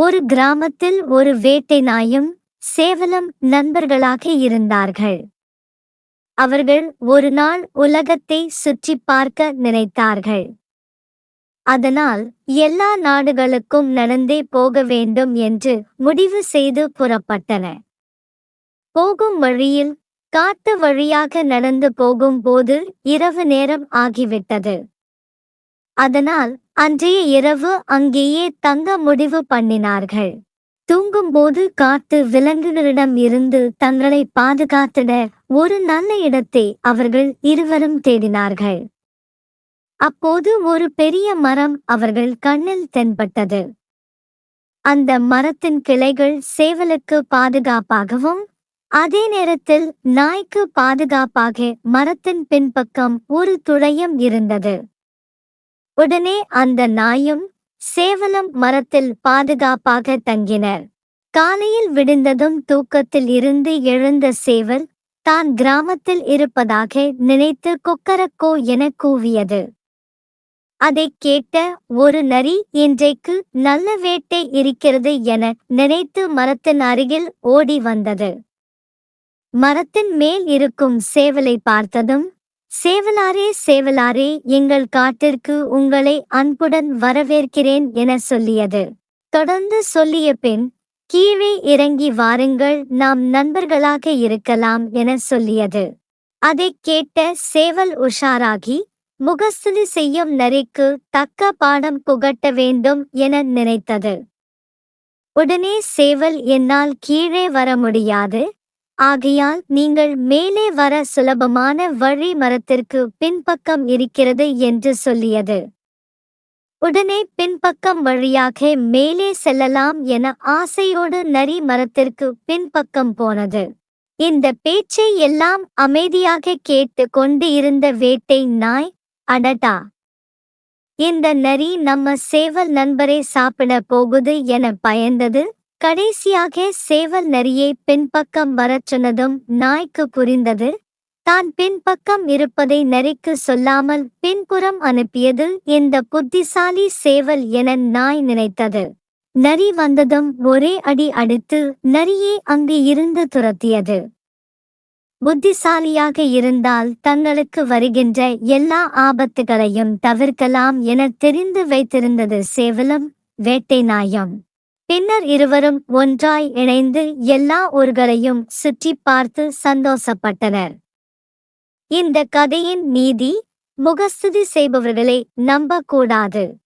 ஒரு கிராமத்தில் ஒரு வேட்டை நாயும் சேவலும் நண்பர்களாக இருந்தார்கள். அவர்கள் ஒரு நாள் உலகத்தை சுற்றிப் பார்க்க நினைத்தார்கள். அதனால் எல்லா நாடுகளுக்கும் நடந்தே போக வேண்டும் என்று முடிவு செய்து புறப்பட்டன. போகும் வழியில் காட்டு வழியாக நடந்து போகும்போது இரவு நேரம் ஆகிவிட்டது. அதனால் அன்றைய இரவு அங்கேயே தங்க முடிவு பண்ணினார்கள். தூங்கும்போது காட்டு விலங்குகளிடம் இருந்து தங்களை பாதுகாத்திட ஒரு நல்ல இடத்தை அவர்கள் இருவரும் தேடினார்கள். அப்போது ஒரு பெரிய மரம் அவர்கள் கண்ணில் தென்பட்டது. அந்த மரத்தின் கிளைகள் சேவலுக்கு பாதுகாப்பாகவும் அதே நேரத்தில் நாய்க்கு பாதுகாப்பாக மரத்தின் பின்பக்கம் ஒரு துளையும் இருந்தது. உடனே அந்த நாயும் சேவலும் மரத்தில் பாதுகாப்பாக தங்கினர். காலையில் விடிந்ததும் தூக்கத்தில் இருந்து எழுந்த சேவல் தான் கிராமத்தில் இருப்பதாக நினைத்து கொக்கரக்கோ என கூவியது. அதைக் கேட்ட ஒரு நரி இன்றைக்கு நல்ல வேட்டை இருக்கிறது என நினைத்து மரத்தின் அருகில் ஓடி வந்தது. மரத்தின் மேல் இருக்கும் சேவலை பார்த்ததும், சேவலாரே சேவலாரே, எங்கள் காட்டிற்கு உங்களை அன்புடன் வரவேற்கிறேன் என சொல்லியது. தொடர்ந்து சொல்லிய பின், கீழே இறங்கி வாருங்கள், நாம் நண்பர்களாக இருக்கலாம் என சொல்லியது. அதைக் கேட்ட சேவல் உஷாராகி முகஸ்துதி செய்யும் நரிக்கு தக்க பாடம் புகட்ட வேண்டும் என நினைத்தது. உடனே சேவல், என்னால் கீழே வர முடியாது, ஆகையால் நீங்கள் மேலே வர சுலபமான வழி மரத்திற்கு பின்பக்கம் இருக்கிறது என்று சொல்லியது. உடனே பின்பக்கம் வழியாக மேலே செல்லலாம் என ஆசையோடு நரி மரத்திற்கு பின்பக்கம் போனது. இந்த பேச்சை எல்லாம் அமைதியாக கேட்டு கொண்டு இருந்த வேட்டை நாய், அடடா, இந்த நரி நம்ம சேவல் நண்பரை சாப்பிட போகுது என பயந்தது. கடைசியாக சேவல் நரியை பின்பக்கம் வரச் சொன்னதும் நாய்க்கு புரிந்தது. தான் பின்பக்கம் இருப்பதை நரிக்கு சொல்லாமல் பின்புறம் அனுப்பியது இந்த புத்திசாலி சேவல் என நாய் நினைத்தது. நரி வந்ததும் ஒரே அடி அடித்து நரியை அங்கு இருந்து துரத்தியது. புத்திசாலியாக இருந்தால் தங்களுக்கு வருகின்ற எல்லா ஆபத்துகளையும் தவிர்க்கலாம் என தெரிந்து வைத்திருந்தது சேவலும் வேட்டை நாயும். பின்னர் இருவரும் ஒன்றாய் இணைந்து எல்லா ஊர்களையும் சுற்றி பார்த்து சந்தோஷப்பட்டனர். இந்த கதையின் நீதி, முகஸ்துதி செய்பவர்களை நம்பக்கூடாது.